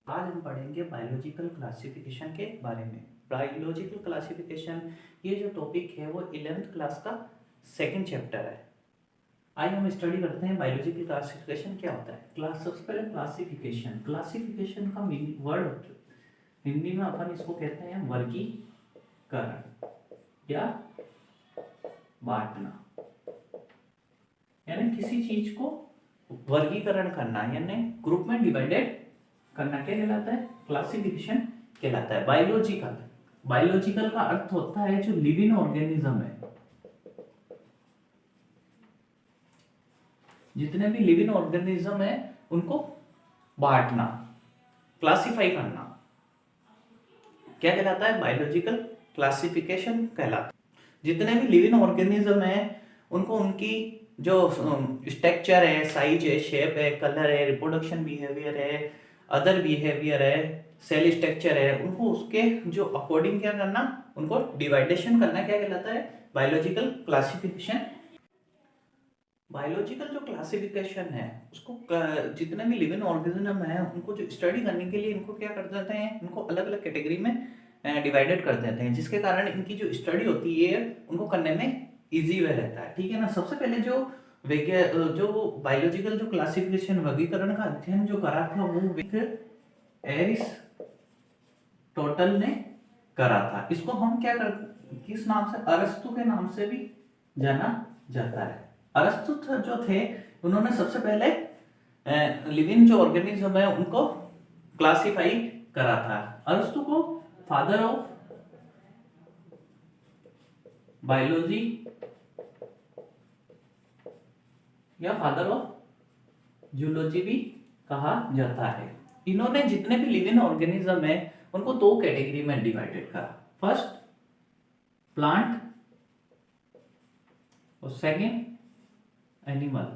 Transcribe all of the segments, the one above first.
आज हम पढ़ेंगे बायोलॉजिकल क्लासिफिकेशन के बारे में। बायोलॉजिकल क्लासिफिकेशन ये जो टॉपिक है वो 11th क्लास का सेकंड चैप्टर है। आइए हम स्टडी करते हैं बायोलॉजिकल क्लासिफिकेशन क्या होता है। क्लास सबसे पहले क्लासिफिकेशन, क्लासिफिकेशन का मीनिंग वर्ड हिंदी में अपन इसको कहते हैं वर्गीकरण या बांटना, यानी किसी चीज को वर्गीकरण करना यानी ग्रुप में डिवाइडेड करना क्या कहलाता है? क्लासिफिकेशन कहलाता है। बायोलॉजिकल, बायोलॉजिकल का अर्थ होता है जो लिविंग ऑर्गेनिज्म है, जितने भी लिविंग ऑर्गेनिज्म है उनको बांटना, क्लासिफाई करना क्या कहलाता है? बायोलॉजिकल क्लासिफिकेशन कहलाता है। जितने भी लिविंग ऑर्गेनिज्म है उनको उनकी जो स्ट्रक्चर है, साइज है, शेप है, कलर है, रिप्रोडक्शन बिहेवियर है, अदर बिहेवियर है, सेल स्ट्रक्चर है, उनको उसके जो अकॉर्डिंग क्या करना, उनको डिवाइडेशन करना क्या कहलाता है? Biological classification. बायोलॉजिकल जो क्लासिफिकेशन है उसको जितने भी लिविंग ऑर्गेनिज्म है उनको जो स्टडी करने के लिए इनको क्या कर देते हैं, इनको अलग अलग कैटेगरी में डिवाइडेड कर देते हैं, जिसके कारण इनकी जो स्टडी होती है उनको करने में इजी वे रहता है। ठीक है ना। सबसे पहले जो बायोलॉजिकल जो क्लासिफिकेशन वर्गीकरण का अध्ययन जो करा था वो एरिस्टोटल ने करा था। इसको हम क्या कर किस नाम से, अरस्तु के नाम से भी जाना जाता है। अरस्तु जो थे उन्होंने सबसे पहले लिविंग जो ऑर्गेनिज्म है उनको क्लासिफाई करा था। अरस्तु को फादर ऑफ बायोलॉजी या फादर ऑफ जूलॉजी भी कहा जाता है। इन्होंने जितने भी लिविंग ऑर्गेनिज्म है उनको दो कैटेगरी में डिवाइडेड करा। फर्स्ट प्लांट और सेकंड एनिमल।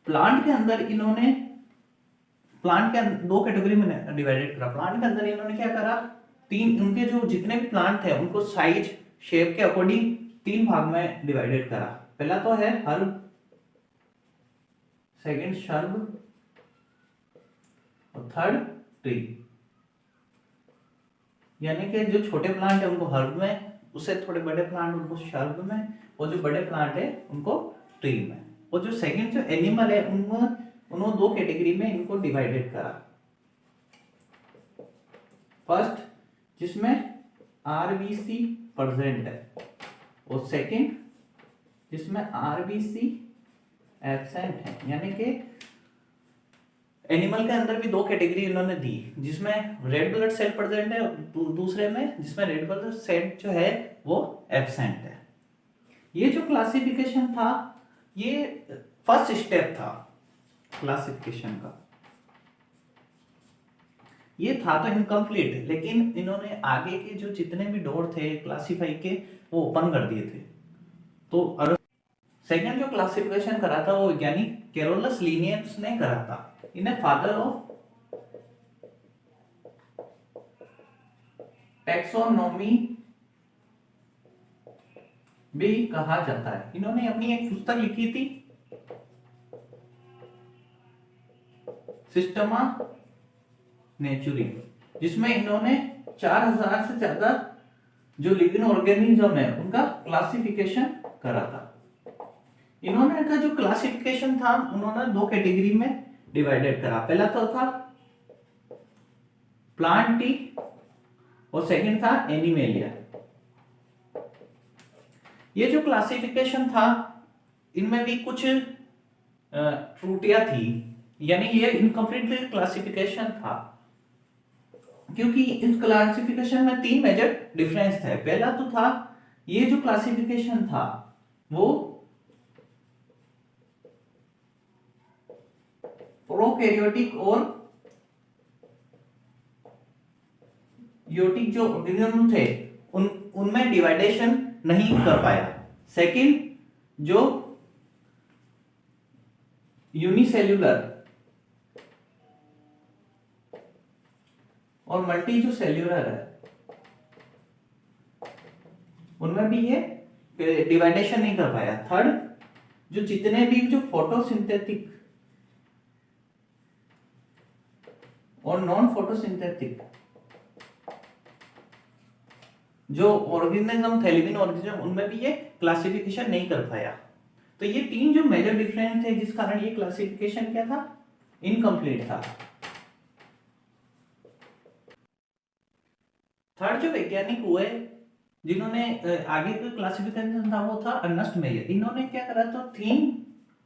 प्लांट के अंदर इन्होंने दो कैटेगरी में डिवाइडेड करा। प्लांट के अंदर इन्होंने क्या करा, तीन, उनके जो जितने भी प्लांट है उनको साइज शेप के अकॉर्डिंग तीन भाग में डिवाइडेड करा। पहला तो है हर्ब, सेकंड शर्ब और थर्ड ट्री। यानी कि जो छोटे प्लांट है उनको हर्ब में, उससे थोड़े बड़े प्लांट उनको शर्ब में, और जो बड़े प्लांट है उनको ट्री में। और जो सेकंड जो एनिमल है उन्होंने दो कैटेगरी में इनको डिवाइडेड करा। फर्स्ट जिसमें आरबीसी प्रेजेंट है और सेकंड जिसमें आरबीसी एब्सेंट है। यानी कि एनिमल के अंदर भी दो कैटेगरी इन्होंने दी, जिसमें रेड ब्लड सेल प्रेजेंट है और दूसरे में जिसमें रेड ब्लड सेल जो है वो एब्सेंट है। ये जो क्लासिफिकेशन था ये फर्स्ट स्टेप था क्लासिफिकेशन का। ये था तो इनकम्प्लीट, लेकिन इन्होंने आगे के जो जितने भी डोर थे क्लासिफाई के वो ओपन कर दिए थे। तो सेकंड जो क्लासिफिकेशन करा था वो वैज्ञानिक कैरोलस लिनियस ने करा था। इन्हें फादर ऑफ टैक्सोनॉमी भी कहा जाता है। इन्होंने अपनी एक पुस्तक लिखी थी सिस्टमा नेचुरी, जिसमें इन्होंने 4000 से ज्यादा जो लिविंग ऑर्गेनिज्म है उनका क्लासिफिकेशन करा था। इन्होंने का जो क्लासिफिकेशन था उन्होंने दो कैटेगरी में डिवाइडेड करा। पहला तो था प्लांटी और सेकंड था एनिमेलिया। ये जो क्लासिफिकेशन था इनमें भी कुछ त्रुटियां थी, यानी ये इनकम्प्लीट क्लासिफिकेशन था, क्योंकि इस क्लासिफिकेशन में तीन मेजर डिफरेंस थे। पहला तो था ये जो क्लासिफिकेशन था वो प्रोकैरियोटिक और यूटिक जो ऑर्गेनिज्म थे उनमें डिवाइडेशन नहीं कर पाया। सेकंड जो यूनिसेल्यूलर और मल्टी जो सेल्यूलर है उनमें भी ये डिवाइडेशन नहीं कर पाया। थर्ड जो जितने भी जो फोटोसिंथेटिक और नॉन फोटोसिंथेटिक जो ऑर्गेनिज्म थे, लिविंग ऑर्गेनिज्म, उनमें भी ये क्लासिफिकेशन नहीं कर पाया। तो ये तीन जो मेजर डिफरेंस थे जिस कारण ये क्लासिफिकेशन क्या था, इनकम्प्लीट था। थर्ड जो वैज्ञानिक हुए जिन्होंने आगे का क्लासिफिकेशन था वो था अर्नेस्ट मेयर। इन्होंने क्या करा, तो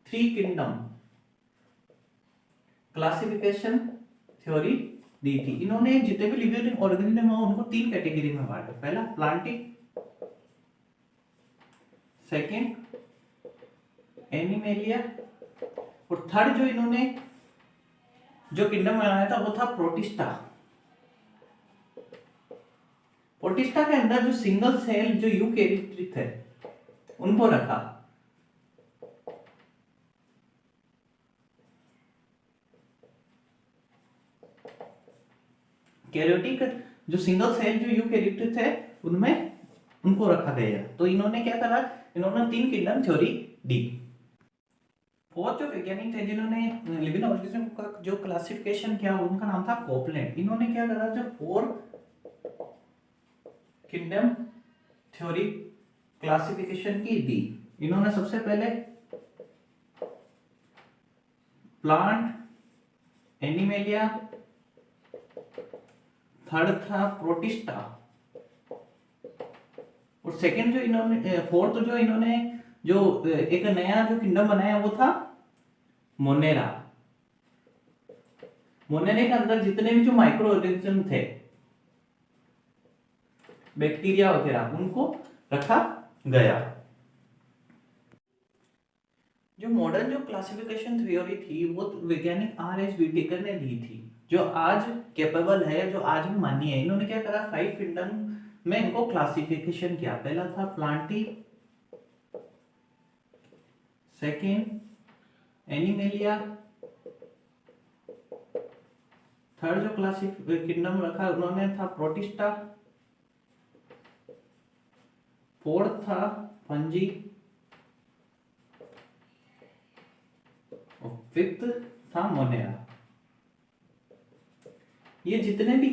थ्री किंगडम क्लासिफिकेशन थ्योरी दी थी। इन्होंने जितने भी लिविंग ऑर्गेनिज्म हो उनको तीन कैटेगरी में बांटा। पहला प्लांटिक, सेकंड एनिमेलिया, और थर्ड जो इन्होंने जो किंगडम बनाया था वो था प्रोटिस्टा। प्रोटिस्टा के अंदर जो सिंगल सेल जो यूकेरियोटिक थे उनको रखा। कैरियोटिक जो सिंगल सेल जो यूकेरियोटिक थे उनमें उनको रखा गया। तो इन्होंने क्या करा, इन्होंने तीन किंगडम थ्योरी दी। फोर्थ जो वैज्ञानिक थे जिन्होंने लिविंग ऑर्गेनिज्म का जो क्लासिफिकेशन किया उनका नाम था कोपलैंड। इन्होंने क्या करा, जो फोर किंगडम थ्योरी क्लासिफिकेशन की दी। इन्होंने सबसे पहले प्लांट, एनिमेलिया, थर्ड था प्रोटिस्टा, और सेकंड जो इन्होंने फोर्थ जो इन्होंने जो एक नया जो किंगडम बनाया वो था मोनेरा। मोनेरा के अंदर जितने भी जो माइक्रो ऑर्गेनिज्म थे, बैक्टीरिया वगैरह, उनको रखा गया। जो मॉडर्न जो क्लासिफिकेशन थ्योरी थी वो वैज्ञानिक R.H. व्हिटेकर ने दी थी, जो आज कैपेबल है, जो आज भी मान्य है। इन्होंने क्या करा, 5 किंगडम में इनको क्लासिफिकेशन किया। पहला था प्लांटी, सेकंड एनिमेलिया, थर्ड जो किंगडम रखा उन्होंने था प्रोटिस्टा, फोर्थ था फंजी, और फिफ्थ था मोनेरा। ये जितने भी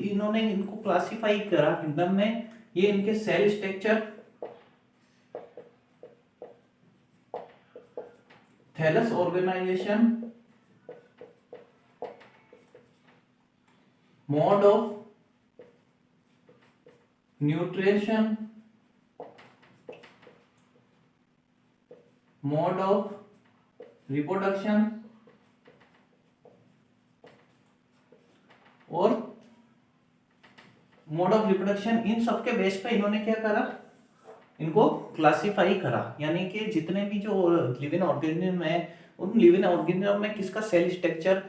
इन्होंने इनको क्लासिफाई करा किंगडम में, ये इनके cell structure, thallus organisation, mode of nutrition, mode of reproduction और मोड ऑफ रिप्रोडक्शन, इन सब के बेस पे इन्होंने क्या करा, इनको क्लासिफाई करा। यानी कि जितने भी जो लिविंग ऑर्गेनिज्म है उन लिविंग ऑर्गेनिज्म में किसका सेल स्ट्रक्चर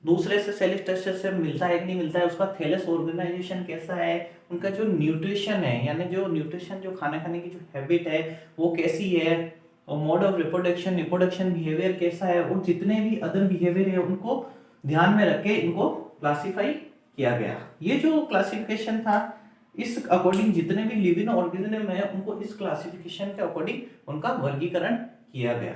दूसरे से सेल स्ट्रक्चर से मिलता है कि नहीं मिलता है, उसका थैलस ऑर्गेनाइजेशन कैसा है, उनका जो न्यूट्रिशन है यानी जो न्यूट्रिशन जो खाना खाने की जो हैबिट है वो कैसी है, और मोड ऑफ रिप्रोडक्शन बिहेवियर कैसा है, और जितने भी अदर बिहेवियर है उनको ध्यान में रख के इनको क्लासिफाई किया गया। ये जो क्लासिफिकेशन था इस अकॉर्डिंग जितने भी लिविंग ऑर्गेनिज्म है उनको इस क्लासिफिकेशन के अकॉर्डिंग उनका वर्गीकरण किया गया।